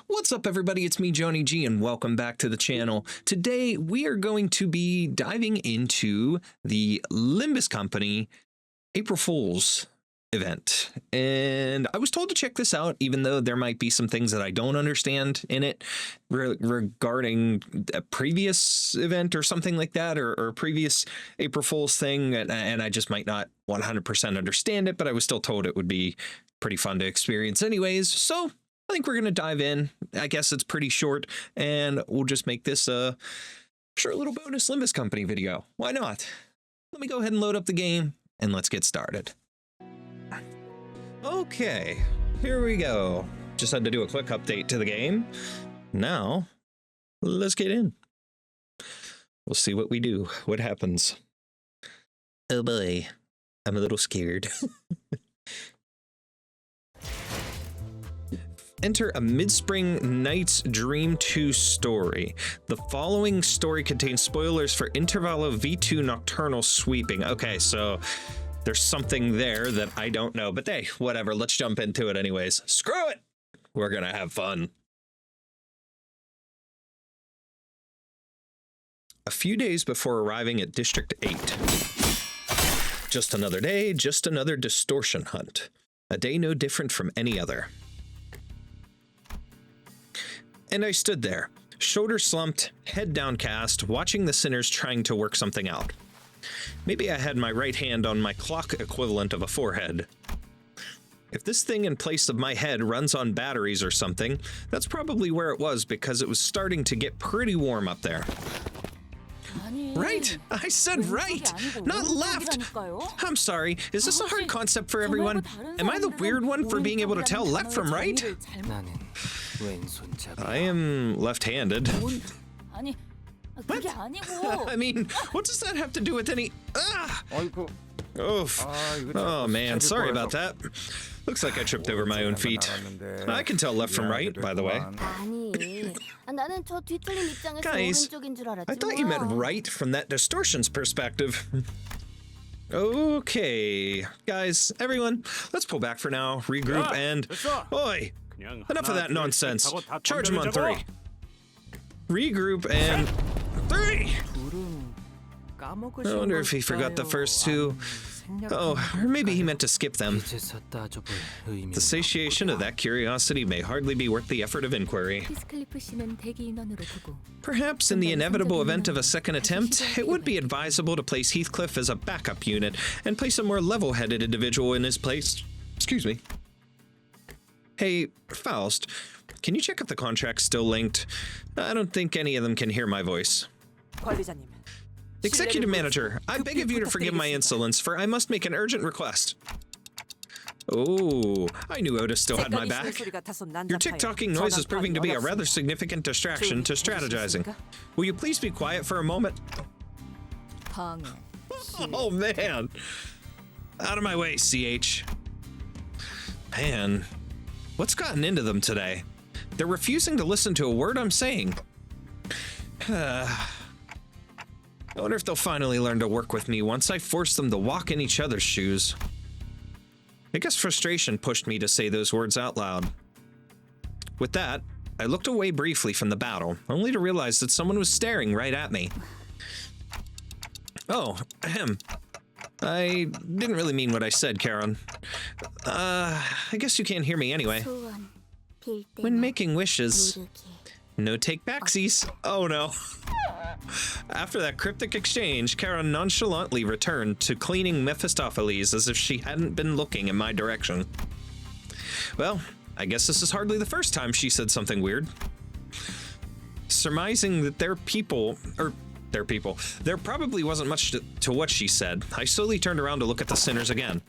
What's up, everybody? It's me, Johnny G, and welcome back to the channel. Today, we are going to be diving into the Limbus Company April Fools event. And I was told to check this out, even though there might be some things that I don't understand in it regarding a previous event or something like that, or a previous April Fools thing, and I just might not 100% understand it, but I was still told it would be pretty fun to experience anyways. So I think we're going to dive in. I guess it's pretty short, and we'll just make this a short little bonus Limbus Company video. Why not? Let me go ahead and load up the game, and let's get started. Okay, here we go. Just had to do a quick update to the game. Now, let's get in. We'll see what we do, what happens. Oh boy, I'm a little scared. Enter a Midspring Night's Dream 2 story. The following story contains spoilers for Intervallo V2 Nocturnal Sweeping. Okay, so there's something there that I don't know, but hey, whatever, let's jump into it anyways. Screw it! We're gonna have fun. A few days before arriving at District 8. Just another day, just another distortion hunt. A day no different from any other. And I stood there, shoulders slumped, head downcast, watching the sinners trying to work something out. Maybe I had my right hand on my clock equivalent of a forehead. If this thing in place of my head runs on batteries or something, that's probably where it was, because it was starting to get pretty warm up there. Right? I said right, not left. I'm sorry, is this a hard concept for everyone? Am I the weird one for being able to tell left from right? I am left-handed. What? I mean, what does that have to do with any... Oof. Oh man, sorry about that. Looks like I tripped over my own feet. I can tell left from right, by the way. Guys, I thought you meant right from that distortions perspective. Okay, guys, everyone, let's pull back for now, regroup, and... Oi! Enough of that nonsense. Charge him on 3. Regroup and 3! I wonder if he forgot the first 2. Oh, or maybe he meant to skip them. The satiation of that curiosity may hardly be worth the effort of inquiry. Perhaps in the inevitable event of a second attempt, it would be advisable to place Heathcliff as a backup unit and place a more level-headed individual in his place. Excuse me. Hey, Faust, can you check if the contract's still linked? I don't think any of them can hear my voice. Executive Manager, I beg of you to forgive my insolence, for I must make an urgent request. Oh, I knew Otis still had my back. Your tick-tocking noise is proving to be a rather significant distraction to strategizing. Will you please be quiet for a moment? Oh, man. Out of my way, CH. Man. What's gotten into them today? They're refusing to listen to a word I'm saying. I wonder if they'll finally learn to work with me once I force them to walk in each other's shoes. I guess frustration pushed me to say those words out loud. With that, I looked away briefly from the battle, only to realize that someone was staring right at me. Oh, ahem. I didn't really mean what I said, Karen. I guess you can't hear me anyway. When making wishes, no take backsies. Oh no. After that cryptic exchange, Karen nonchalantly returned to cleaning Mephistopheles as if she hadn't been looking in my direction. Well, I guess this is hardly the first time she said something weird. Surmising that there probably wasn't much to what she said. I slowly turned around to look at the sinners again.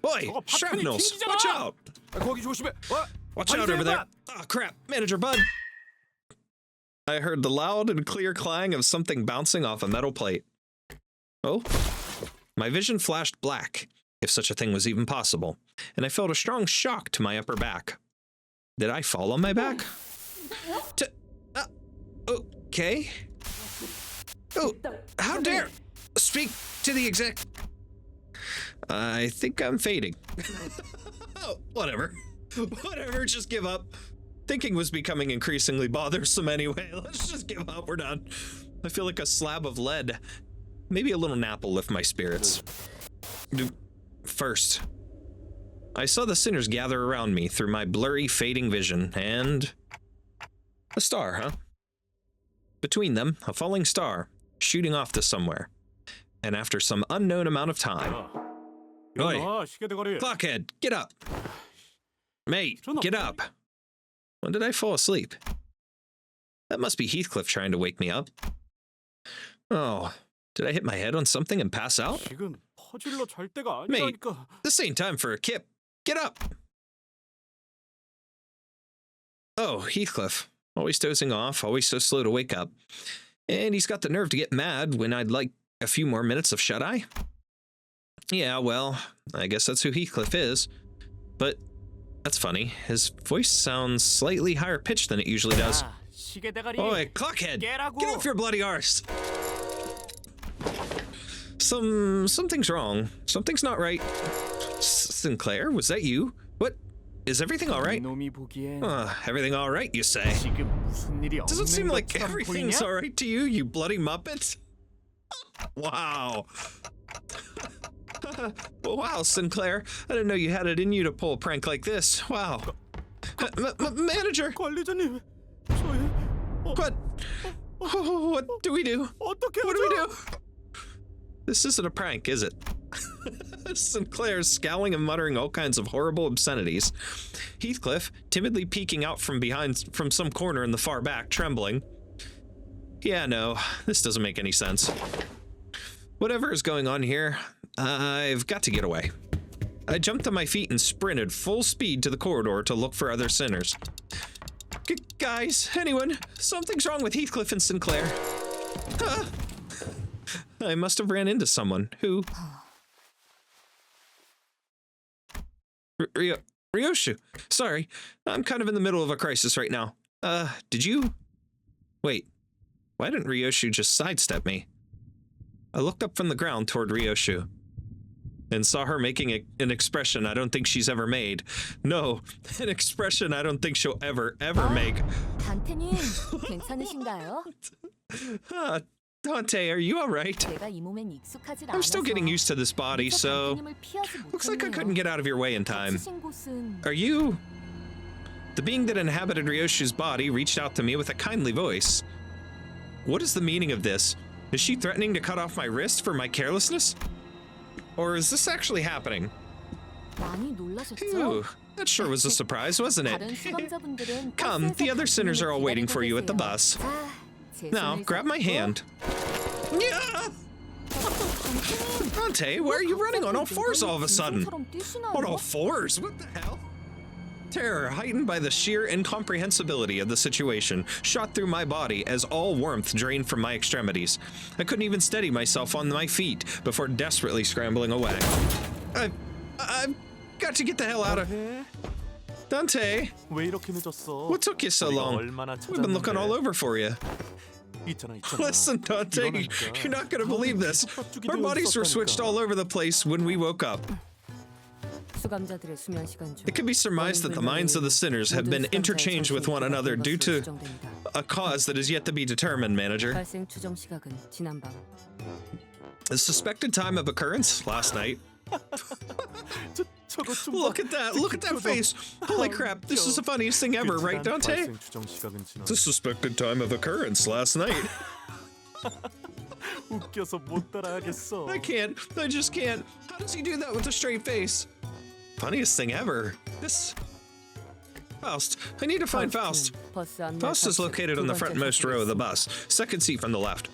Boy, shrapnels! Watch out! Watch out over there! Oh crap, Manager Bud! I heard the loud and clear clang of something bouncing off a metal plate. Oh? My vision flashed black, if such a thing was even possible, and I felt a strong shock to my upper back. Did I fall on my back? Okay. Oh, how dare! Speak to the exec. I think I'm fading. Oh, whatever. Whatever, just give up. Thinking was becoming increasingly bothersome anyway. Let's just give up. We're done. I feel like a slab of lead. Maybe a little nap will lift my spirits. First, I saw the sinners gather around me through my blurry, fading vision, and... a star, huh? Between them, a falling star, shooting off to somewhere. And after some unknown amount of time... Oi! Clockhead, get up! Mate, get up! When did I fall asleep? That must be Heathcliff trying to wake me up. Oh, did I hit my head on something and pass out? Mate, this ain't time for a kip. Get up! Oh, Heathcliff. Always dozing off, always so slow to wake up. And he's got the nerve to get mad when I'd like a few more minutes of shut-eye. Yeah, well, I guess that's who Heathcliff is. But that's funny. His voice sounds slightly higher pitched than it usually does. Oi, Clockhead! Get off your bloody arse! Something's wrong. Something's not right. Sinclair, was that you? What? Is everything all right? Everything all right, you say? Does it seem like everything's all right to you, you bloody muppet? Wow. Wow, Sinclair. I didn't know you had it in you to pull a prank like this. Wow. Manager! What? What do we do? What do we do? This isn't a prank, is it? Sinclair's scowling and muttering all kinds of horrible obscenities. Heathcliff, timidly peeking out from some corner in the far back, trembling. Yeah, no, this doesn't make any sense. Whatever is going on here, I've got to get away. I jumped to my feet and sprinted full speed to the corridor to look for other sinners. Guys, anyone? Something's wrong with Heathcliff and Sinclair. I must have ran into someone. Who? Ryoshu. Sorry, I'm kind of in the middle of a crisis right now. Did you? Wait, why didn't Ryoshu just sidestep me? I looked up from the ground toward Ryoshu and saw her making an expression I don't think she's ever made. No, an expression I don't think she'll ever make. 단테님, 괜찮으신가요? Dante, are you all right? I'm still getting used to this body, so looks like I couldn't get out of your way in time. Are you? The being that inhabited Ryoshu's body reached out to me with a kindly voice. What is the meaning of this? Is she threatening to cut off my wrist for my carelessness? Or is this actually happening? Ooh, that sure was a surprise, wasn't it? Come, the other sinners are all waiting for you at the bus. Now, grab my hand. Yeah! Dante, why are you running on all fours all of a sudden? On all fours? What the hell? Terror, heightened by the sheer incomprehensibility of the situation, shot through my body as all warmth drained from my extremities. I couldn't even steady myself on my feet before desperately scrambling away. I've got to get the hell out of here. Dante, what took you so long? We've been looking all over for you. Listen, Dante, you're not going to believe this. Our bodies were switched all over the place when we woke up. It can be surmised that the minds of the sinners have been interchanged with one another due to a cause that is yet to be determined, Manager. The suspected time of occurrence? Last night. Look at that! Look at that face! Holy crap, this is the funniest thing ever, right, Dante? The suspected time of occurrence last night. I can't. I just can't. How does he do that with a straight face? Funniest thing ever. This... Faust. I need to find Faust. Faust is located on the frontmost row of the bus. Second seat from the left.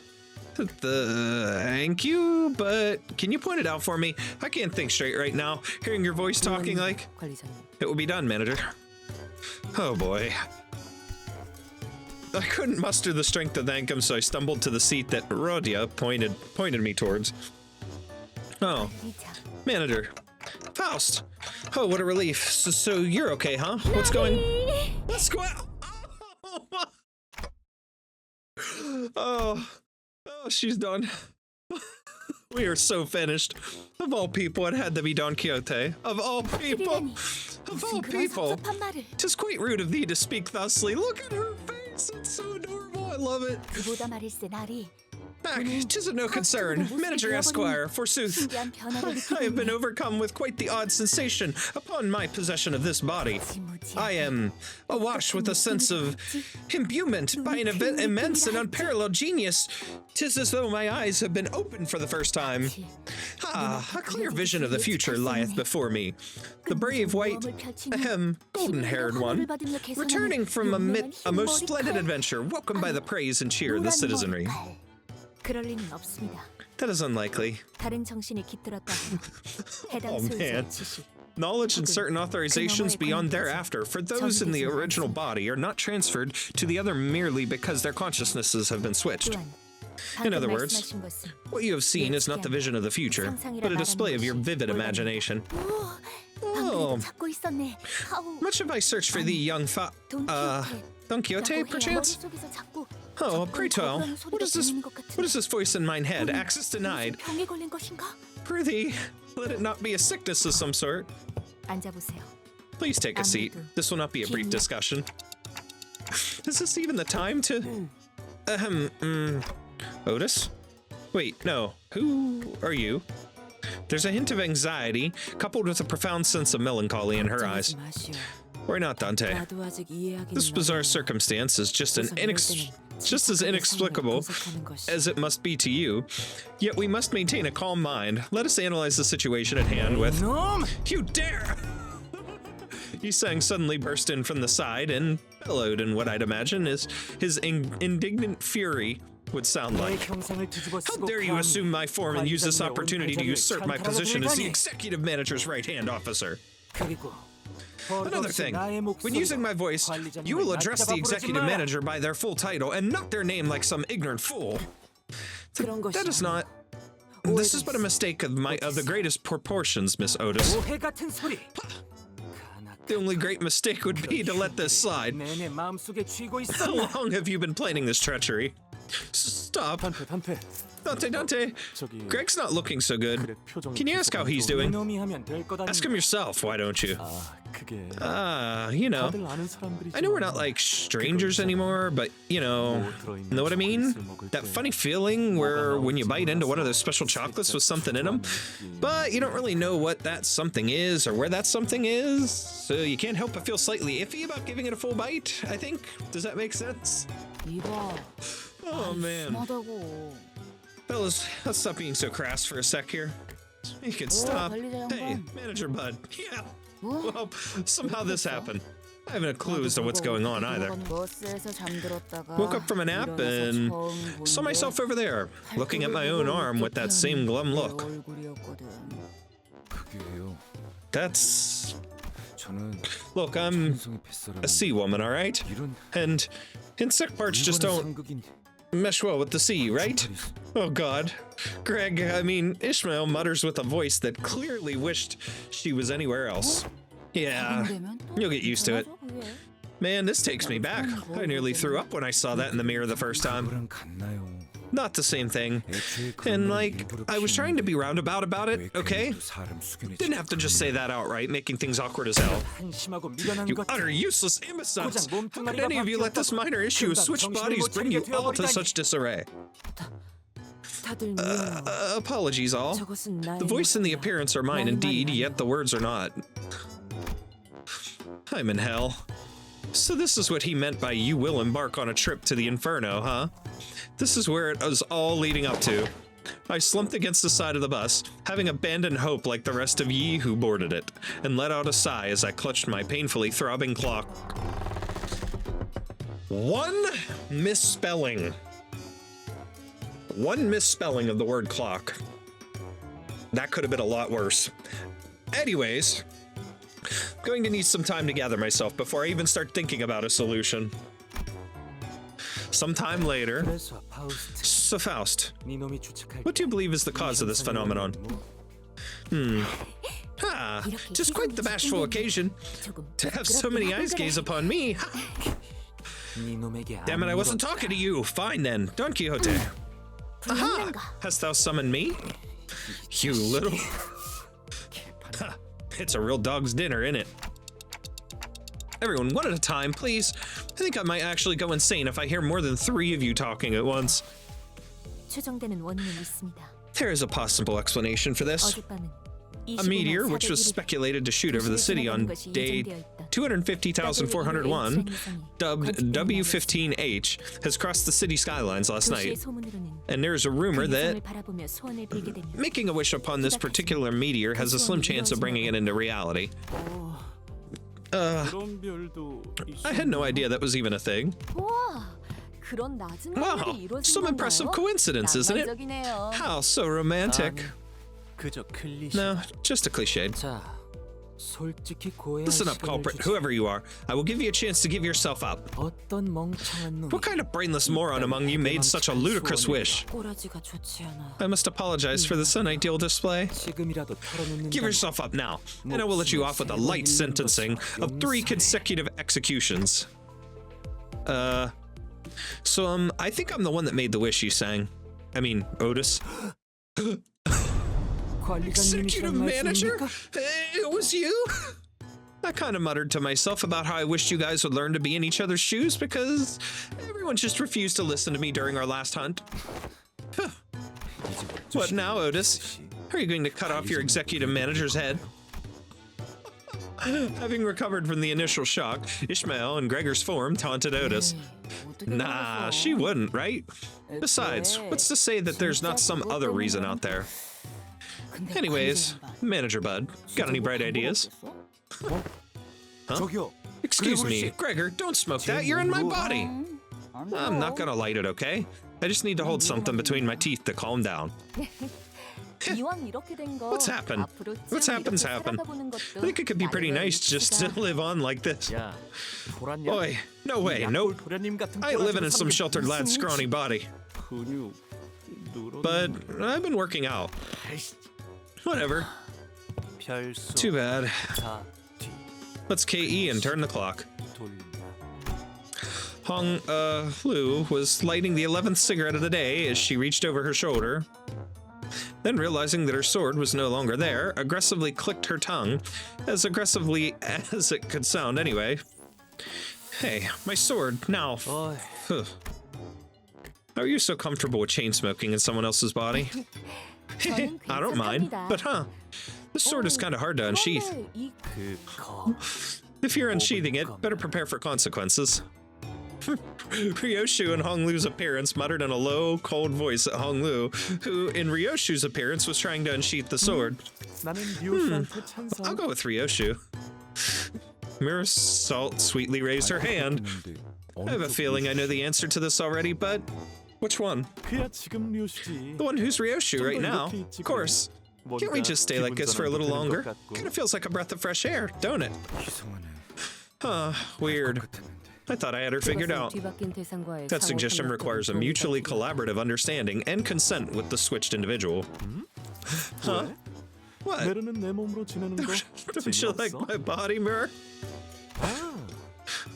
Thank you, but can you point it out for me? I can't think straight right now. Hearing your voice talking like... It will be done, Manager. Oh boy. I couldn't muster the strength to thank him, so I stumbled to the seat that Rodia pointed me towards. Oh. Manager. Faust! Oh, what a relief. So you're okay, huh? What's going on? Oh, she's done. We are so finished. Of all people, it had to be Don Quixote. Of all people. Of all people. 'Tis quite rude of thee to speak thusly. Look at her face. It's so adorable. I love it. 그보다 말일세 나리. Back, 'tis of no concern. Manager Esquire, forsooth. I have been overcome with quite the odd sensation upon my possession of this body. I am awash with a sense of imbuement by an immense and unparalleled genius. 'Tis as though my eyes have been opened for the first time. Ah, a clear vision of the future lieth before me. The brave white, golden-haired one, returning from a most splendid adventure, welcomed by the praise and cheer of the citizenry. 그럴 리는 없습니다. That is unlikely. 다른 정신이 깃들었다. 해당 Oh man. 소유자의 지시. Knowledge and certain authorizations beyond thereafter for those in the original body are not transferred to the other merely because their consciousnesses have been switched. In other words, what you have seen is not the vision of the future, but a display of your vivid imagination. Oh, 찾고 있었네. much have I searched for thee, young Don Quixote, perchance? Oh, pray tell, what is this voice in mine head? Access denied. 병에 걸린 것인가? Prithee, let it not be a sickness of some sort. 앉아보세요. Please take a seat. This will not be a brief discussion. Is this even the time to... Otis? Wait, no. Who are you? There's a hint of anxiety, coupled with a profound sense of melancholy in her eyes. Why not, Dante? This bizarre circumstance is just as inexplicable as it must be to you. Yet we must maintain a calm mind. Let us analyze the situation at hand with... You dare! Yisang suddenly burst in from the side and bellowed in what I'd imagine is his indignant fury would sound like. How dare you assume my form and use this opportunity to usurp my position as the executive manager's right-hand officer? Another thing, when using my voice, you will address the executive manager by their full title and not their name like some ignorant fool. That is not... This is but a mistake of the greatest proportions, Miss Otis. The only great mistake would be to let this slide. How long have you been planning this treachery? Stop. Dante, Greg's not looking so good. Can you ask how he's doing? Ask him yourself, why don't you? You know. I know we're not like strangers anymore, but you know what I mean? That funny feeling where when you bite into one of those special chocolates with something in them, but you don't really know what that something is or where that something is, so you can't help but feel slightly iffy about giving it a full bite, I think. Does that make sense? Oh man. Fellas, let's stop being so crass for a sec here. You can stop. Hey, Manager Bud. Yeah. Well, somehow this happened. I haven't a clue as to what's going on either. Woke up from a nap and saw myself over there, looking at my own arm with that same glum look. That's... Look, I'm a sea woman, alright? And insect parts just don't mesh well with the sea, right? Oh god. Greg, I mean, Ishmael mutters with a voice that clearly wished she was anywhere else. Yeah, you'll get used to it. Man, this takes me back. I nearly threw up when I saw that in the mirror the first time. Not the same thing. And like, I was trying to be roundabout about it, okay? Didn't have to just say that outright, making things awkward as hell. You utter useless imbeciles! How could any of you let this minor issue of switched bodies bring you all to such disarray? Apologies all. The voice and the appearance are mine indeed, yet the words are not. I'm in hell. So this is what he meant by you will embark on a trip to the Inferno, huh? This is where it was all leading up to. I slumped against the side of the bus, having abandoned hope like the rest of ye who boarded it, and let out a sigh as I clutched my painfully throbbing clock. One misspelling. One misspelling of the word clock. That could have been a lot worse. Anyways, I'm going to need some time to gather myself before I even start thinking about a solution. Sometime later. So Faust, what do you believe is the cause of this phenomenon? Tis quite the bashful occasion to have so many eyes gaze upon me. Damn it, I wasn't talking to you. Fine then, Don Quixote. Aha! Hast thou summoned me? You little... It's a real dog's dinner, isn't it? Everyone, one at a time, please. I think I might actually go insane if I hear more than 3 of you talking at once. 추정되는 원인은 있습니다. There is a possible explanation for this. 어젯밤은 A meteor, which was speculated to shoot over the city on day 250,401, dubbed W15H, has crossed the city skylines last night. And there's a rumor that making a wish upon this particular meteor has a slim chance of bringing it into reality. I had no idea that was even a thing. Wow, some impressive coincidence, isn't it? How so romantic. No, just a cliche. Listen up, culprit, whoever you are. I will give you a chance to give yourself up. What kind of brainless moron among you made such a ludicrous wish? I must apologize for this unideal display. Give yourself up now, and I will let you off with a light sentencing of 3 consecutive executions. I think I'm the one that made the wish you sang. I mean, Otis. Executive manager? It was you? I kind of muttered to myself about how I wished you guys would learn to be in each other's shoes because everyone just refused to listen to me during our last hunt. What now, Otis? Are you going to cut off your executive manager's head? Having recovered from the initial shock, Ishmael in Gregor's form taunted Otis. Nah, she wouldn't, right? Besides, what's to say that there's not some other reason out there? Anyways, Manager Bud, got any bright ideas? Huh? Excuse me, Gregor, don't smoke that, you're in my body! I'm not gonna light it, okay? I just need to hold something between my teeth to calm down. What's happened? What's happened's happened. I think it could be pretty nice just to live on like this. Boy, no way, nope. I ain't living in some sheltered lad's scrawny body. But I've been working out. Whatever. Too bad. Let's KE and turn the clock. Hong Lu was lighting the 11th cigarette of the day as she reached over her shoulder. Then, realizing that her sword was no longer there, aggressively clicked her tongue, as aggressively as it could sound anyway. Hey, my sword, now. How are you so comfortable with chain smoking in someone else's body? I don't mind, but this sword is kind of hard to unsheath. If you're unsheathing it, better prepare for consequences. Ryoshu and Honglu's appearance muttered in a low, cold voice at Honglu, who, in Ryoshu's appearance, was trying to unsheath the sword. I'll go with Ryoshu. Mirror Salt sweetly raised her hand. I have a feeling I know the answer to this already, but which one? The one who's Ryoshu right now, of course. Can't we just stay like this for a little longer? Kind of feels like a breath of fresh air, don't it? Huh, weird. I thought I had her figured out. That suggestion requires a mutually collaborative understanding and consent with the switched individual. Huh? What? Don't you like my body, Mirror?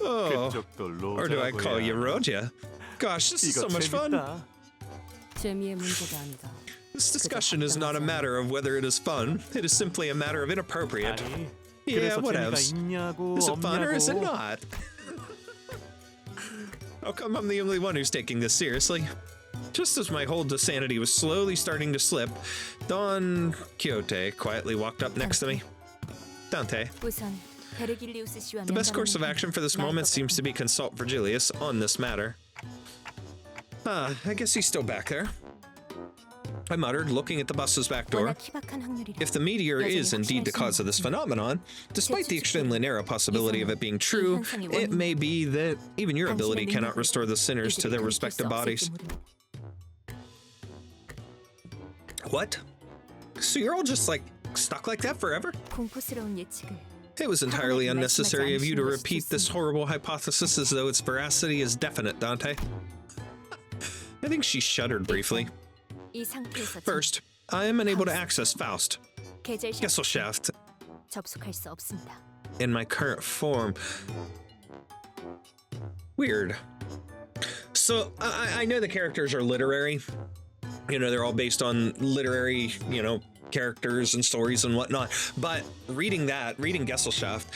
Oh, or do I call you Roja? Gosh, this is so much fun. This discussion is not a matter of whether it is fun. It is simply a matter of inappropriate. Yeah, whatevs. Is it fun or is it not? How come I'm the only one who's taking this seriously? Just as my hold to sanity was slowly starting to slip, Don Quixote quietly walked up next to me. Dante. The best course of action for this moment seems to be consult Virgilius on this matter. I guess he's still back there. I muttered, looking at the bus's back door. If the meteor is indeed the cause of this phenomenon, despite the extremely narrow possibility of it being true, it may be that even your ability cannot restore the sinners to their respective bodies. What? So you're all just, like, stuck like that forever? It was entirely unnecessary of you to repeat this horrible hypothesis as though its veracity is definite, Dante. I think she shuddered briefly. First, I am unable to access Faust, Gesellschaft, in my current form. Weird. So, I know the characters are literary, You know, they're all based on literary, you know, characters and stories and whatnot. But reading Gesellschaft,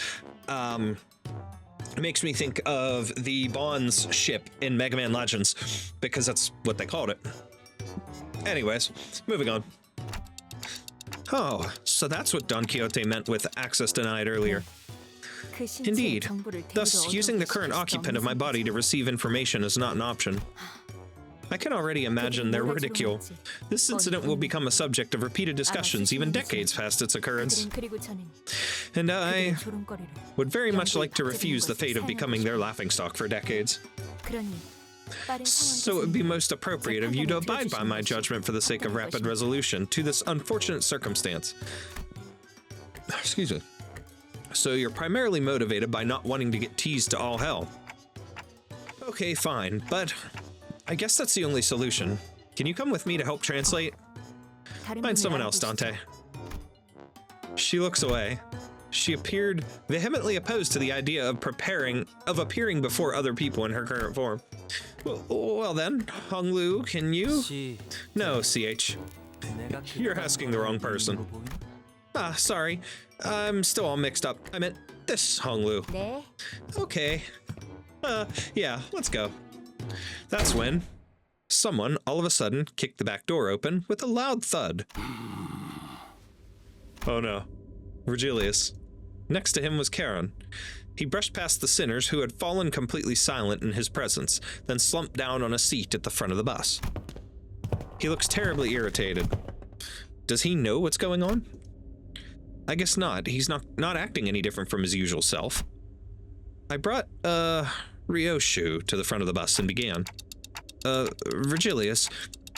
makes me think of the Bonds ship in Mega Man Legends, because that's what they called it. Anyways, moving on. Oh, so that's what Don Quixote meant with access denied earlier. Indeed. Thus, using the current occupant of my body to receive information is not an option. I can already imagine their ridicule. This incident will become a subject of repeated discussions even decades past its occurrence. And I would very much like to refuse the fate of becoming their laughingstock for decades. So it would be most appropriate of you to abide by my judgment for the sake of rapid resolution to this unfortunate circumstance. Excuse me. So you're primarily motivated by not wanting to get teased to all hell. Okay, fine, but I guess that's the only solution. Can you come with me to help translate? Find someone else, Dante. She looks away. She appeared vehemently opposed to the idea of appearing before other people in her current form. Well then, Honglu, can you? No, CH. You're asking the wrong person. Ah, sorry. I'm still all mixed up. I meant this Honglu. Okay. Yeah, let's go. That's when someone all of a sudden kicked the back door open with a loud thud. Oh no. Virgilius. Next to him was Charon. He brushed past the sinners who had fallen completely silent in his presence, then slumped down on a seat at the front of the bus. He looks terribly irritated. Does he know what's going on? I guess not. He's not acting any different from his usual self. I brought, Ryoshu to the front of the bus and began. Virgilius,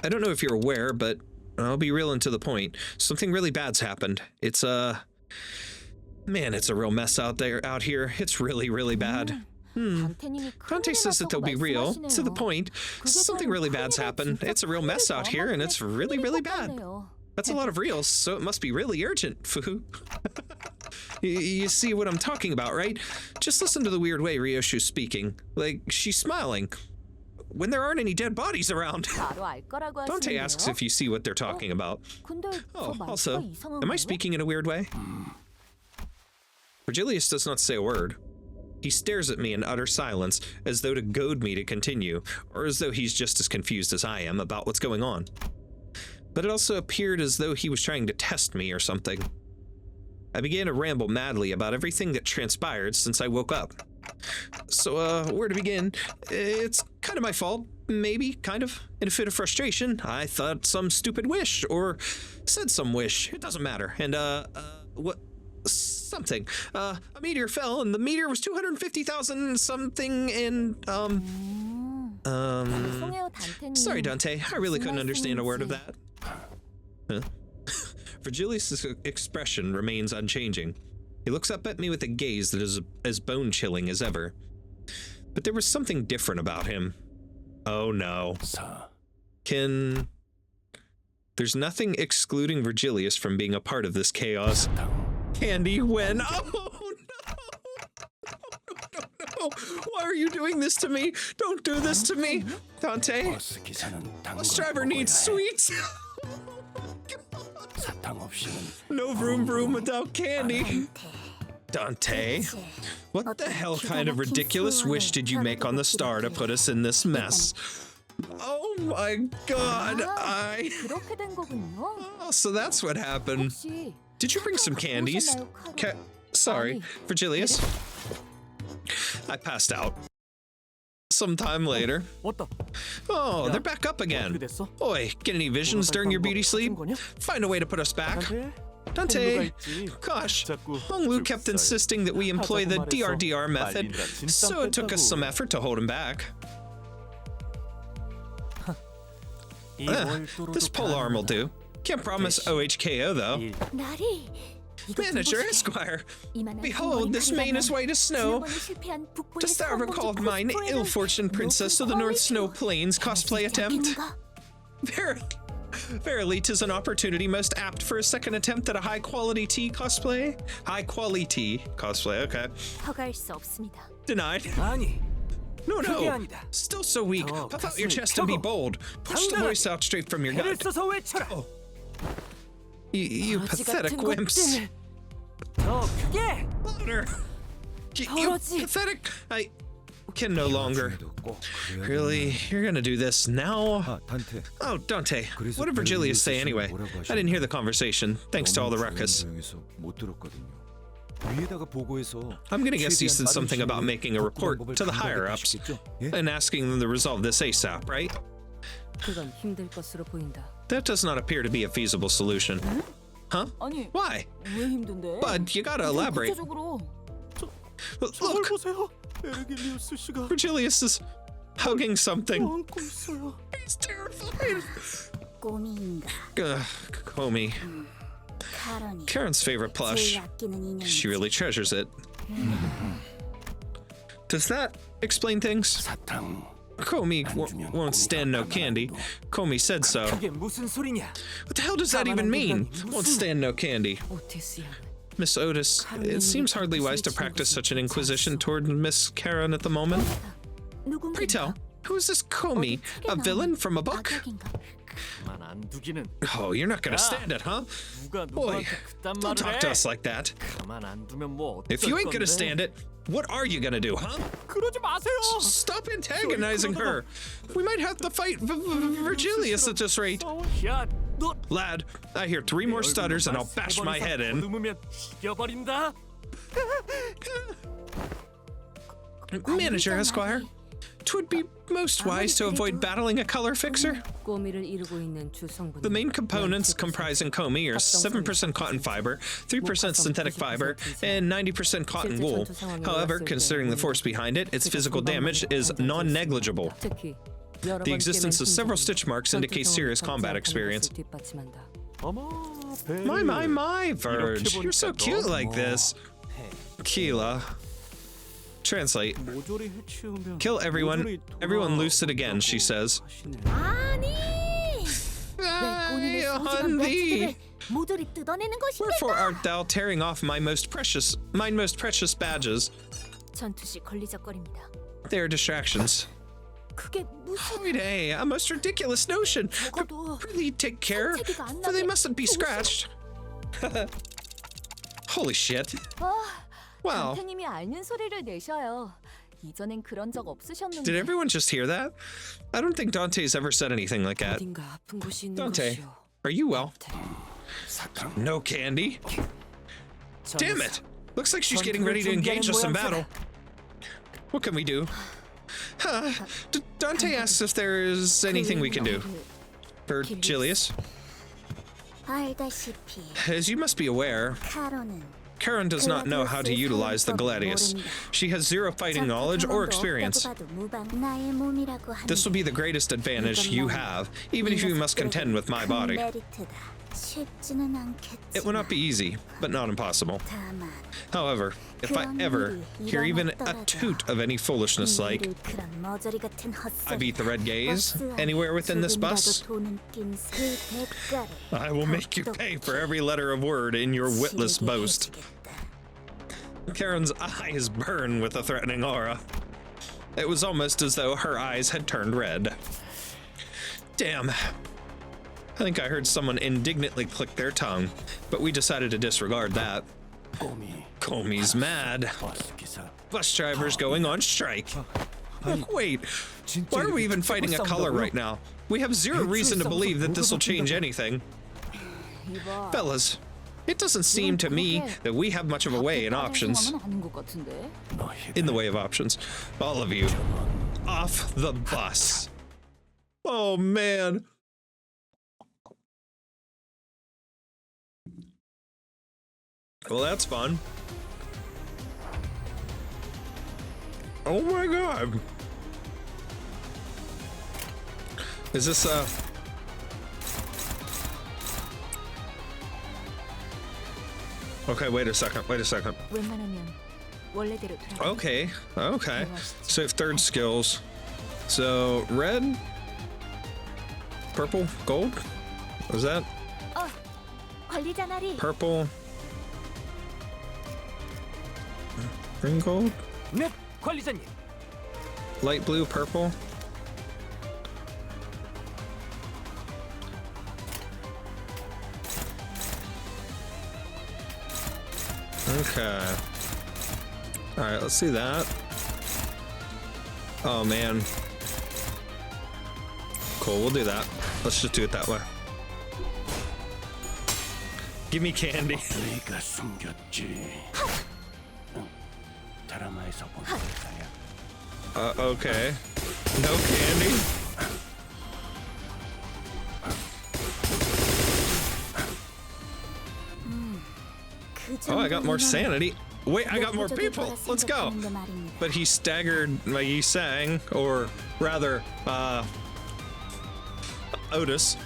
I don't know if you're aware, but I'll be real and to the point. Something really bad's happened. It's, man, it's a real mess out here. It's really, really bad. Dante says that they'll be real, to the point. Something really bad's happened. It's a real mess out here, and it's really, really bad. That's a lot of reals, so it must be really urgent, Fuhu. You see what I'm talking about, right? Just listen to the weird way Ryoshu's speaking. Like, she's smiling. When there aren't any dead bodies around. Dante asks if you see what they're talking about. Oh, also, am I speaking in a weird way? Virgilius does not say a word. He stares at me in utter silence, as though to goad me to continue, or as though he's just as confused as I am about what's going on. But it also appeared as though he was trying to test me or something. I began to ramble madly about everything that transpired since I woke up. So, where to begin? It's kind of my fault, maybe, kind of. In a fit of frustration, I thought some stupid wish, or said some wish, it doesn't matter. And, something. A meteor fell, and the meteor was 250,000 something, and, sorry, Dante, I really couldn't understand a word of that. Huh? Virgilius' expression remains unchanging. He looks up at me with a gaze that is as bone-chilling as ever. But there was something different about him. Oh no. There's nothing excluding Virgilius from being a part of this chaos. Candy, when? Oh no! No! Why are you doing this to me? Don't do this to me! Dante, bus driver needs sweets! No VROOM-VROOM without candy. Dante, what the hell kind of ridiculous wish did you make on the star to put us in this mess? Oh my god, Oh, so that's what happened. Did you bring some candies? Sorry, Virgilius. I passed out. Sometime later. Oh, they're back up again. Oi, get any visions during your beauty sleep? Find a way to put us back. Dante, gosh, Honglu kept insisting that we employ the DRDR method, so it took us some effort to hold him back. This polearm will do. Can't promise OHKO though. Manager Esquire, behold, this mane is white as snow. Dost thou recall mine ill-fortuned princess of the North Snow Plains cosplay attempt? Verily, 'tis an opportunity most apt for a second attempt at a high-quality tea cosplay. High-quality tea cosplay, okay. Denied. No, 그게 no. 아니다. Still so weak. 더 Puff out your 가슴을 chest and be 펴고 bold. Push the 당당하게 voice out straight from your 배를 gut. 써서 외쳐라. Oh. You 버러지 pathetic 같은 wimps. 것들. 더 크게. Louder. You 버러지. pathetic. I can no longer. 꼭 그래야 Really? You're gonna do this now? 아, 단테. Oh, Dante. 그래서 What did Virgilius say anyway? 뭐라고 I didn't hear the conversation, thanks to all the ruckus. 조용해서 못 들었거든요. 위에다가 보고해서 I'm gonna guess he 최대한 said 빠른 something about 시일에 making a 복구 report 방법을 to the 강구하게 higher-ups 되시겠죠? 예? and asking them to resolve this ASAP, right? 그건 힘들 것으로 보인다. That does not appear to be a feasible solution. Huh? 아니, Why? 왜 힘든데? Bud, you gotta elaborate. 구체적으로. 저걸 Look, 보세요. 에르길리우스 씨가 Virgilius is hugging something. 안고 있어요. He's terrified. 꼬미인가 Comey. 카런이 Karen's favorite plush. 제일 아끼는 인형이지. She really treasures it. Does that explain things? 사탕. Comey won't stand no candy. Comey said so. 그게 무슨 소리냐? What the hell does that even mean? Won't stand no candy. 오티스야. Miss Otis, it seems hardly wise to practice such an inquisition toward Miss Karen at the moment. Pray tell, who is this Comey? A villain from a book? 악역인가? 가만 안 두기는. Oh, you're not gonna stand it, huh? 누가 Boy, 누구한테 그딴 don't 말을 talk to 해? us like that. 가만 안 두면 뭐 If 어쩔 you ain't gonna 건데? stand it, what are you gonna do, huh? 그러지 마세요. Stop antagonizing her. We might have to fight Virgilius at this rate. 야, 너 Lad, I hear 3 more stutters and I'll bash my head in. 더듬으면 죽여버린다. Manager, Esquire, 'twould be most wise to avoid battling a color fixer. 꼬미를 이루고 있는 주성분. The main components comprising Comey are 7% cotton fiber, 3% synthetic fiber, and 90% cotton wool. However, considering the force behind it, its physical damage is non-negligible. 특히 The existence of several stitch marks indicates serious combat experience. 어머, My, Verge, you're so cute like this. Keela. Translate. 모조리 해치우면 Kill everyone loose it again, she says. 아니 왜 Ay, 꼬리를 소중한 Hundi. 묘지들을 모조리 뜯어내는 것입니까? Wherefore art thou tearing off my most precious badges? 전투시 걸리적거립니다. They are distractions. 그게 무슨 Wait, hey, a most ridiculous notion. 적어도 Really take care, 깜짝이가 안 for they 나게 mustn't be scratched. Holy shit. Wow. 강태님이 앓는 소리를 내셔요. 이전엔 그런 적 없으셨는데. Did everyone just hear that? I don't think Dante's ever said anything like that. 어딘가 아픈 곳이 있는 Dante, 것이요. are you well? 사탕. No candy? Damn it! Looks like she's getting ready to engage us in battle. What can we do? Huh. Dante asks if there's anything we can do. Virgilius, 알다시피 as you must be aware, 카런은 Karen does not know how to utilize the Gladius. She has zero fighting knowledge or experience. 없다고 봐도 무방 나의 몸이라고 하는 This will be the greatest advantage you have, even if you must contend with my body. 메리트다. 쉽지는 It will not be easy, but not impossible. 다만 However, if I ever hear even a toot of any foolishness like, 그런 머저리 같은 헛소리 I beat the red gaze anywhere within this bus, 돈은 낌새 대가를 I will make you pay for every letter of word in your witless boast. Karen's eyes burn with a threatening aura. It was almost as though her eyes had turned red. Damn. I think I heard someone indignantly click their tongue, but we decided to disregard that. 꼬미. Comey's mad. 버스 기사. Bus drivers going on strike. Wait, why are we even fighting a color right now? We have zero reason to believe that this will change anything. Fellas, it doesn't seem to me that we have much of a way in options. In the way of options. All of you. Off the bus. Oh, man. Well, that's fun. Oh my god. Is this Okay, wait a second. 웬만하면 원래대로 돌아가. Okay. So we have third skills. So red, purple, gold? Was that 관리자나리 purple? Green gold? 네, 관리자님. Light blue, purple. Okay. All right, let's see that. Oh man. Cool, we'll do that. Let's just do it that way. Give me candy. 내가 숨겼지. 응, 드라마에서 본 대사야. Okay. No candy. Oh, I got more sanity. Wait, I got more people. Let's go. But he staggered, like he sang, or rather, Otis.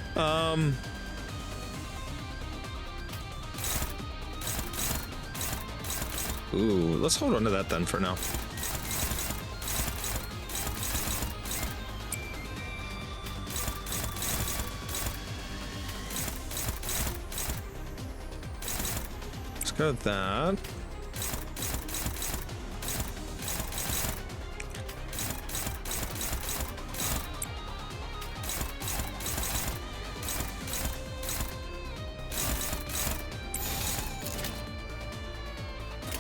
Ooh, let's hold on to that then for now. Let's go with that.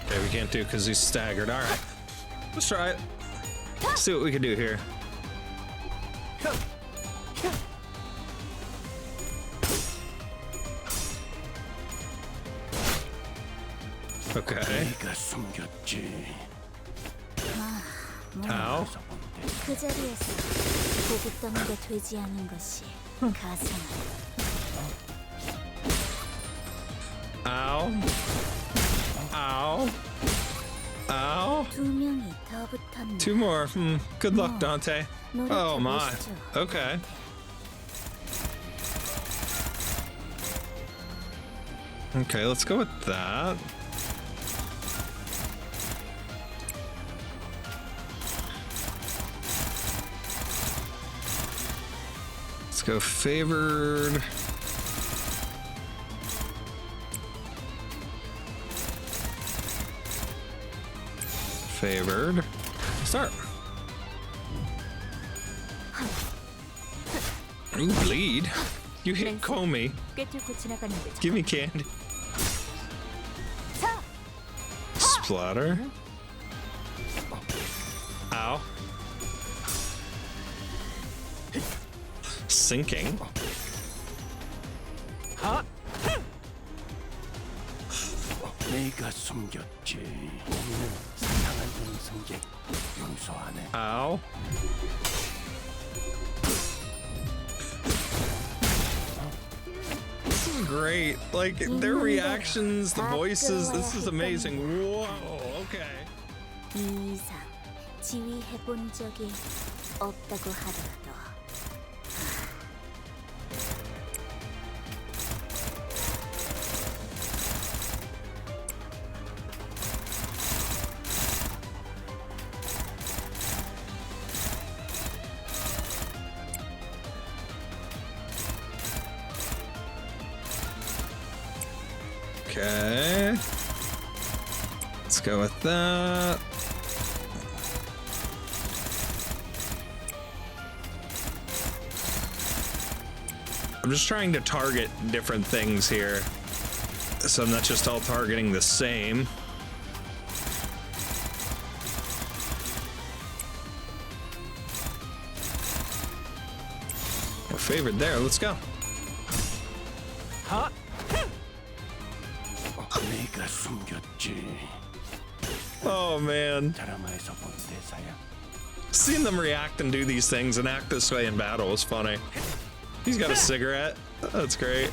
Okay, we can't do because he's staggered. All right, let's try it. Let's see what we can do here. Okay. 내가 숨겼지. Ow. 그 자리에서 고급 덩이가 되지 않는 것이 가상하다. Ow. Ow. Ow. 두 명이 더 붙었네. Two more. Good luck, Dante. Oh my. Okay. Okay, let's go with that. Let's go favored. Favored. Start. Ooh, bleed. You hit Comey. 꿰뚫고 지나가는 데 Give me candy. Splatter. Ow. Sinking. 내가 숨겼지. 우리는 사랑한 승객 용서하네. Ow. This is great. Like, their reactions, the voices, this is amazing. Whoa, okay. 이 이상 지휘해본 적이 없다고 하더라도 Okay. Let's go with that. I'm just trying to target different things here, so I'm not just all targeting the same. We're favored there. Let's go. 내가 숨겼지. Oh man. 드라마에서 본 대사야. Seeing them react and do these things and act this way in battle is funny. He's got a cigarette. That's great.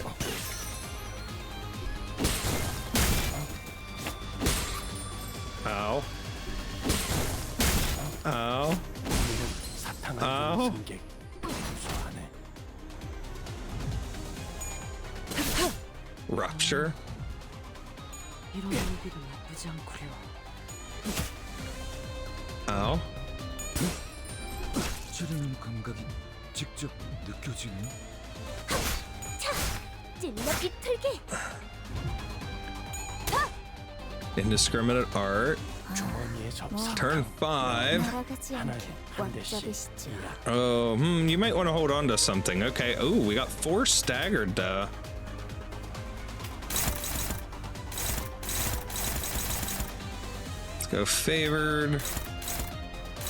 Ow. Ow. 우리는 사탕한 아우. 승객 용서하네. Rupture. 이런 얘기도 나쁘지 않구려. Ow. 찌르는 감각이 직접 느껴지네. 찔러 비틀기. Indiscriminate art. 주머니에 접사. Turn 5. 날아가지 않게 꽉 대씩. 잡으시죠. Oh, you might want to hold on to something. Okay. Oh, we got 4 staggered. Let's go favored.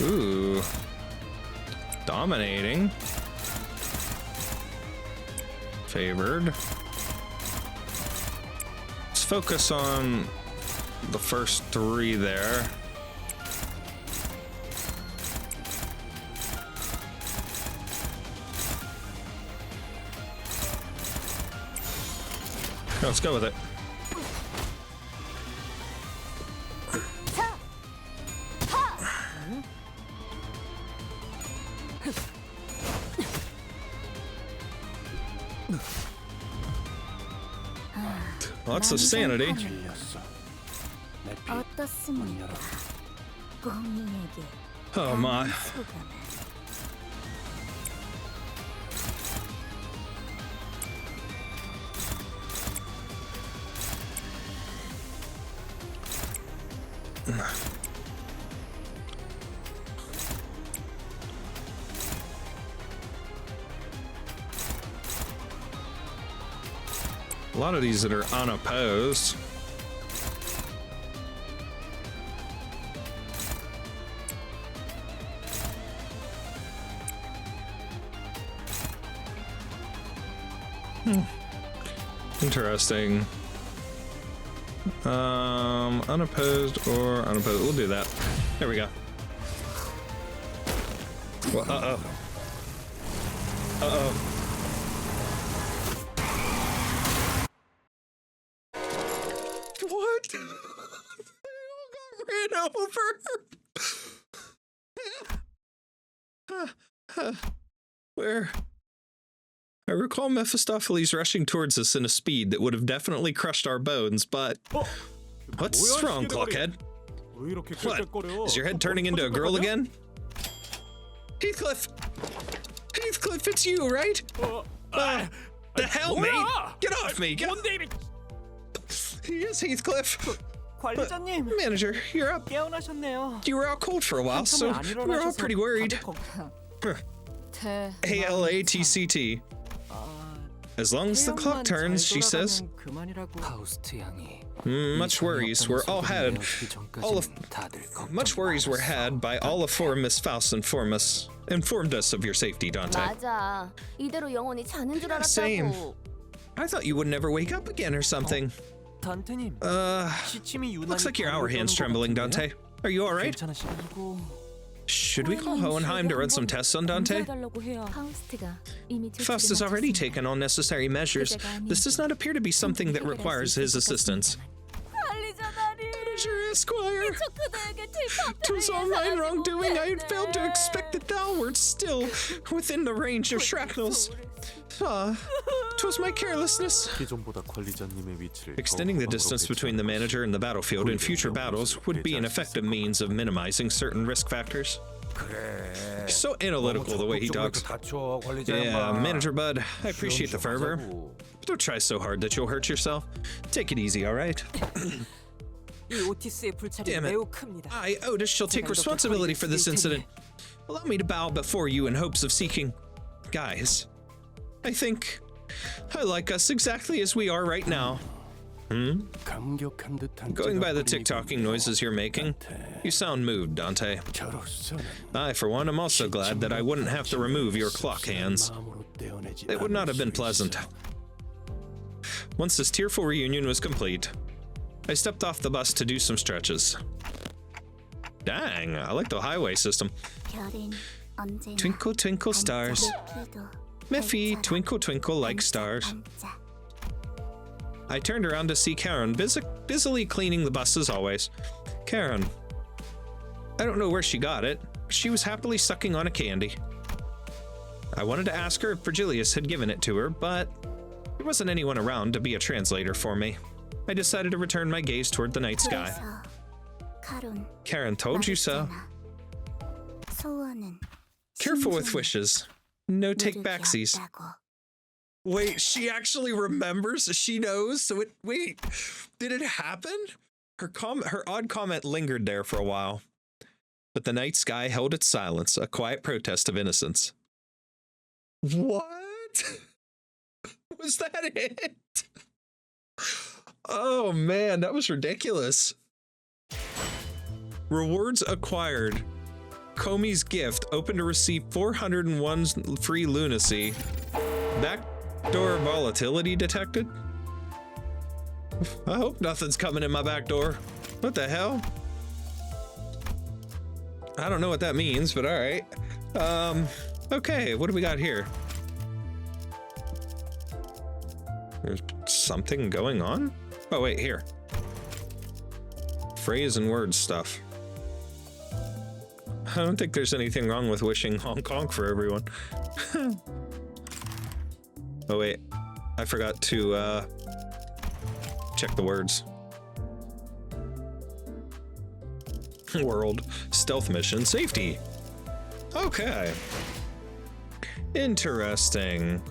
Ooh. Dominating. Favored. Let's focus on the first 3 there. Let's go with it. Lots of sanity. 질렸어. 내 피. 어떻습니까? 꽁이에게 Oh my. 소감을. A lot of these that are unopposed. Interesting. Unopposed or unopposed. We'll do that. There we go. Well, uh-oh. Uh-oh. What? They all got ran over. Where? I recall Mephistopheles rushing towards us in a speed that would have definitely crushed our bones, but... What's wrong, Clockhead? What? Is your head turning into a girl again? Heathcliff! Heathcliff, it's you, right? The hell, mate? Get off me! Get off! Yes, Heathcliff. 관리자님, Manager, you're up. 깨어나셨네요. You were out cold for a while, so we were all pretty worried. ALATCT. As long as the clock turns, she says. 파우스트 양이 Much worries were all had. Much worries were had by all of Miss Faust informed us of your safety, Dante. 맞아. 이대로 영원히 자는 줄 Same. 알았다고. I thought you would never wake up again or something. 단테님, 시침이 유난히 Looks like your hour hand's trembling, Dante. Are you all right? 괜찮으시고 Should we call Hohenheim to run some tests on Dante? 파우스트가 이미 Faust has already taken all necessary measures. This does not appear to be something that requires his assistance. Manager Esquire, 'twas all mine wrongdoing. I had failed to expect that thou wert still within the range of shrapnels. 'Twas my carelessness. Extending the distance between the manager and the battlefield in future battles would be an effective means of minimizing certain risk factors. He's so analytical the way he talks. Yeah, Manager Bud, I appreciate the fervor. But don't try so hard that you'll hurt yourself. Take it easy, all right? 이 오티스의 불찰이 Damn it. 매우 큽니다. I, Otis, shall take responsibility for this incident. Allow me to bow before you in hopes of seeking... Guys, I think I like us exactly as we are right now. 감격한 듯한 Going by the tick-tocking noises you're making, you sound moved, Dante. I, for one, am also glad that I wouldn't have to remove your clock hands. It would not have been pleasant. Once this tearful reunion was complete, I stepped off the bus to do some stretches. Dang, I like the highway system. 별은 언제나 Twinkle, twinkle, stars. 반짝이도 Mephi, 별처럼 twinkle, twinkle like stars. 반짝. I turned around to see Karen busily cleaning the bus as always. Karen. I don't know where she got it. She was happily sucking on a candy. I wanted to ask her if Virgilius had given it to her, but there wasn't anyone around to be a translator for me. I decided to return my gaze toward the night sky. 그래서 카론 Karen told you so. 말했잖아. 소원은 Careful with 신중히 wishes. No take 누르게 backsies. 한다고. Wait, she actually remembers? She knows? So wait, did it happen? Her odd comment lingered there for a while, but the night sky held its silence, a quiet protest of innocence. What? Was that it? Oh man, that was ridiculous. Rewards acquired. Comey's gift, open to receive 401 free lunacy. Backdoor volatility detected? I hope nothing's coming in my back door. What the hell? I don't know what that means, but all right. Okay, what do we got here? There's something going on? Oh, wait, here. Phrase and word stuff. I don't think there's anything wrong with wishing Hong Kong for everyone. Oh, wait. I forgot to, check the words. World. Stealth mission. Safety. Okay. Interesting.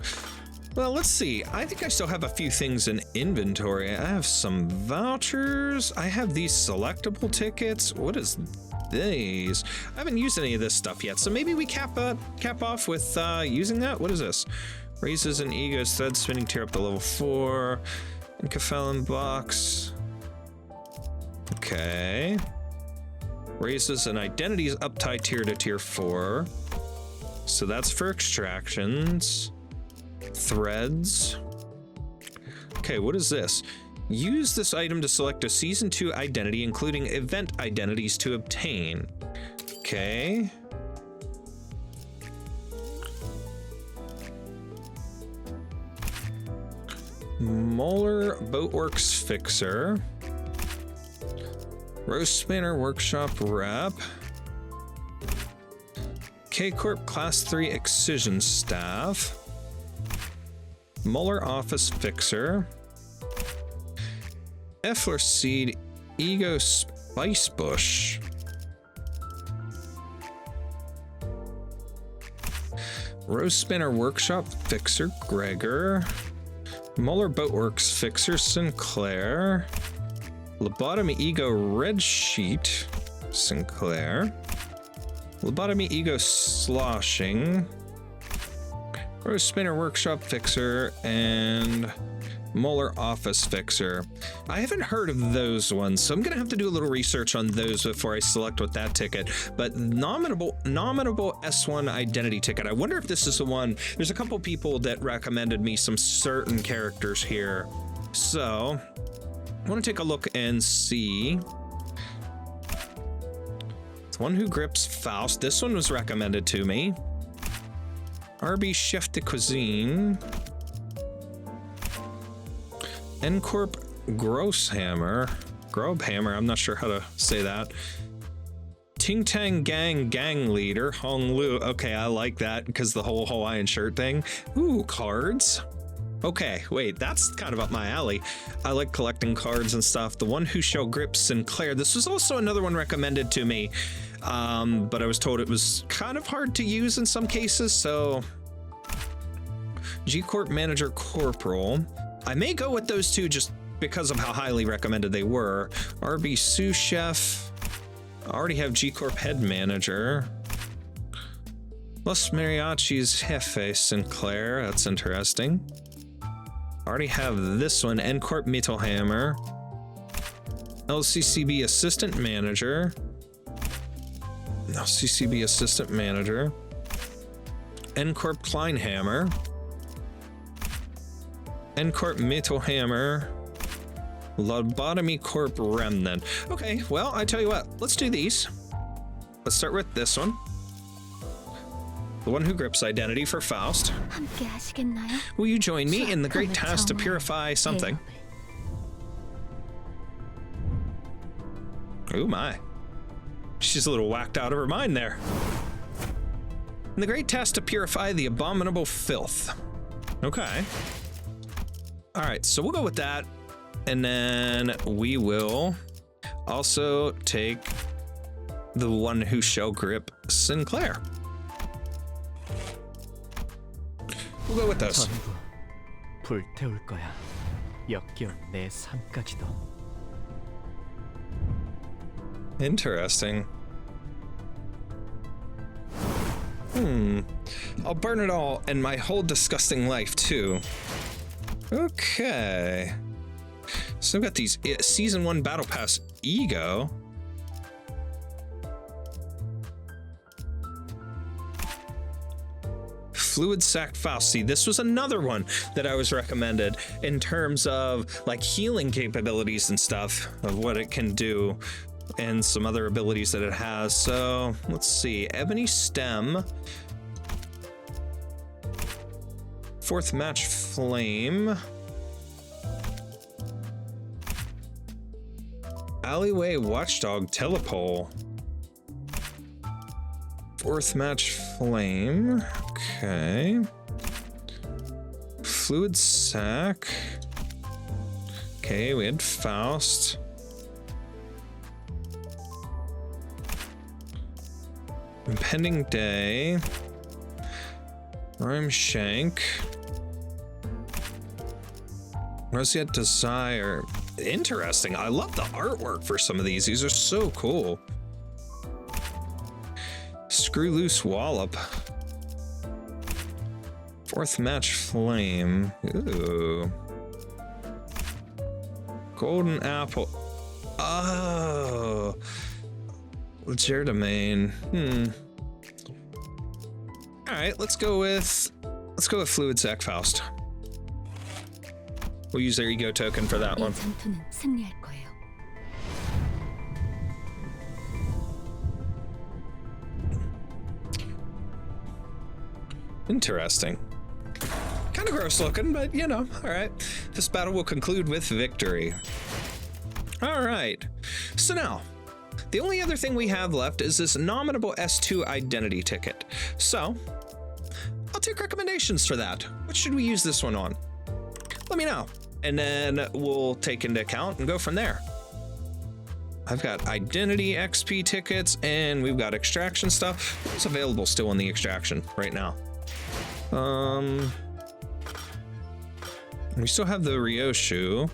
Well, let's see. I think I still have a few things in inventory. I have some vouchers. I have these selectable tickets. What is these? I haven't used any of this stuff yet, so maybe we cap off with using that. What is this? Raises an ego's thread spinning tier up to level 4. And Kefalin box. Okay. Raises an identity's uptie tier to tier 4. So that's for extractions. Threads. Okay, what is this? Use this item to select a season 2 identity, including event identities to obtain. Okay. Molar Boatworks Fixer. Roast Spanner Workshop Rep. K-Corp Class 3 Excision Staff. Molar Office Fixer. Effler Seed Ego Spice Bush. Roast Spinner Workshop Fixer Gregor. Molar Boatworks Fixer Sinclair. Lobotomy Ego Red Sheet Sinclair. Lobotomy Ego Sloshing. Roast Spinner Workshop Fixer and Molar Office Fixer. I haven't heard of those ones, so I'm gonna have to do a little research on those before I select with that ticket. But nominable S1 identity ticket. I wonder if this is the one. There's a couple people that recommended me some certain characters here. So I want to take a look and see. The one who grips Faust. This one was recommended to me. RB Chef de Cuisine. Ncorp Grosshammer. Grobhammer, I'm not sure how to say that. Ting Tang Gang Leader, Hong Lu. Okay, I like that because the whole Hawaiian shirt thing. Ooh, cards. Okay, wait, that's kind of up my alley. I like collecting cards and stuff. The one who shall grip Sinclair. This was also another one recommended to me, but I was told it was kind of hard to use in some cases, so. G-Corp Manager Corporal. I may go with those two just because of how highly recommended they were. RB Sous Chef. I already have G-Corp Head Manager. Los Mariachis Jefe Sinclair. That's interesting. I already have this one. Ncorp Mittelhammer. LCCB Assistant Manager. LCCB Assistant Manager. Ncorp Kleinhammer. Ncorp Mittelhammer. Lobotomy Corp Remnant. Okay, well, I tell you what, let's do these. Let's start with this one. The one who grips identity for Faust. 함께 하시겠나요? Will you join me in the great task to purify something? Oh my. She's a little whacked out of her mind there. In the great task to purify the abominable filth. Okay. All right, so we'll go with that. And then we will also take the one who shall grip Sinclair. We'll go with those. 전부 불태울 거야. 역겨운 내 삶까지도. Interesting. I'll burn it all and my whole disgusting life too. Okay. So I've got these Season 1 Battle Pass Ego. Fluid Sac Faust. See, this was another one that I was recommended in terms of like healing capabilities and stuff of what it can do and some other abilities that it has. So let's see. Ebony Stem. Fourth Match Flame. Alleyway Watchdog Telepole. Fourth Match Flame. Okay. Fluid Sac. Okay, we had Faust. Impending Day. Rhyme Shank. Roseate Desire. Interesting. I love the artwork for some of these. These are so cool. Screw Loose Wallop. Fourth Match Flame. Ooh. Golden Apple. Oh. Legerdemain. All right, let's go with Fluid Sac Faust. We'll use their ego token for that 이 one. 전투는 승리할 거예요. Interesting. Kind of gross looking, but you know, all right. This battle will conclude with victory. All right. So now, the only other thing we have left is this nominable S2 identity ticket. So, I'll take recommendations for that. What should we use this one on? Let me know. And then we'll take into account and go from there. I've got identity XP tickets and we've got extraction stuff. What's available still in the extraction right now? We still have the Ryoshu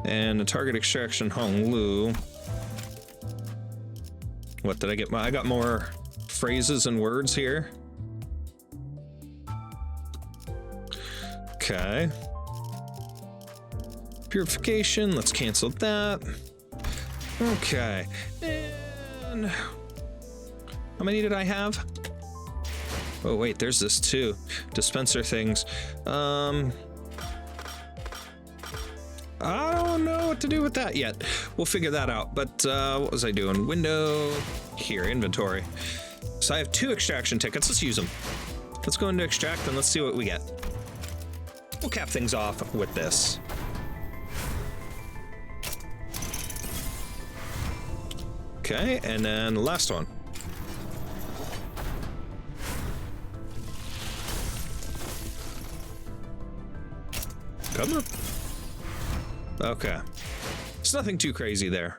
and the target extraction Honglu. What did I get? I got more phrases and words here. Okay. Purification, let's cancel that. Okay. And how many did I have? Oh wait, there's this too. Dispenser things. I don't know what to do with that yet. We'll figure that out. But what was I doing? Window here, inventory. So I have 2 extraction tickets. Let's use them. Let's go into extract and let's see what we get. We'll cap things off with this. Okay, and then the last one. Come on. Okay. It's nothing too crazy there.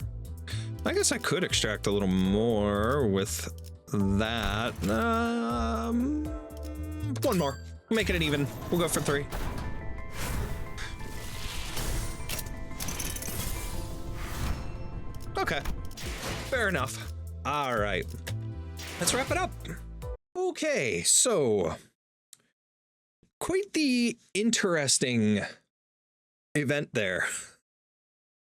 I guess I could extract a little more with that. One more. We'll make it an even. We'll go for 3. Okay. Fair enough. All right. Let's wrap it up. Okay, so quite the interesting event there.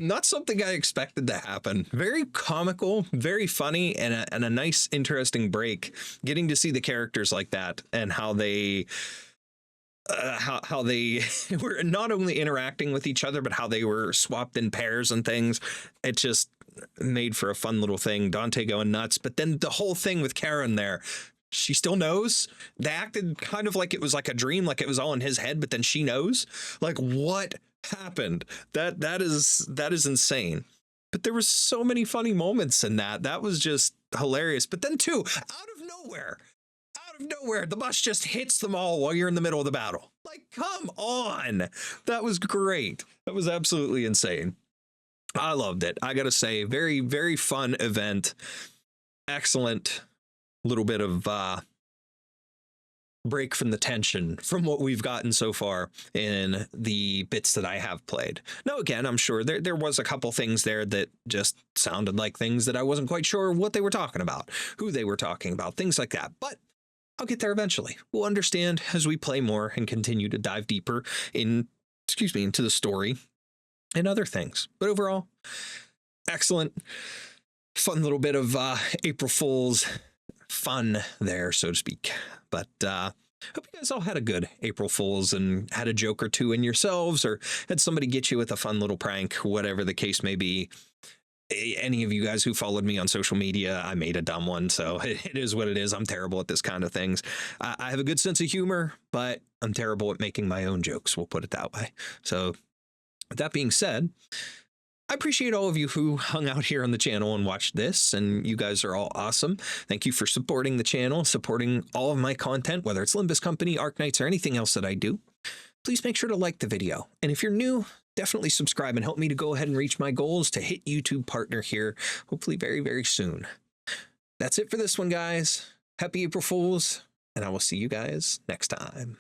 Not something I expected to happen. Very comical, very funny, and a nice, interesting break. Getting to see the characters like that and how they were not only interacting with each other, but how they were swapped in pairs and things. It just made for a fun little thing. Dante going nuts, but then the whole thing with Karen there. She still knows. They acted kind of like it was like a dream, like it was all in his head, but then she knows. Like, what happened? That is insane. But there was so many funny moments in that. That was just hilarious. But then too, out of nowhere, the bus just hits them all while you're in the middle of the battle. Like, come on. That was great. That was absolutely insane. I loved it. I gotta say, very, very fun event. Excellent little bit of break from the tension from what we've gotten so far in the bits that I have played. Now, again, I'm sure there was a couple things there that just sounded like things that I wasn't quite sure what they were talking about, who they were talking about, things like that. But I'll get there eventually. We'll understand as we play more and continue to dive deeper into the story and other things. But overall, excellent, fun little bit of April Fools fun there, so to speak. But hope you guys all had a good April Fools and had a joke or two in yourselves, or had somebody get you with a fun little prank, whatever the case may be. Any of you guys who followed me on social media, I made a dumb one, so it is what it is. I'm terrible at this kind of things. I have a good sense of humor, but I'm terrible at making my own jokes, we'll put it that way. So with that being said, I appreciate all of you who hung out here on the channel and watched this, and you guys are all awesome. Thank you for supporting the channel, supporting all of my content, whether it's Limbus Company, Arknights, or anything else that I do. Please make sure to like the video. And if you're new, definitely subscribe and help me to go ahead and reach my goals to hit YouTube partner here, hopefully very, very soon. That's it for this one, guys. Happy April Fools, and I will see you guys next time.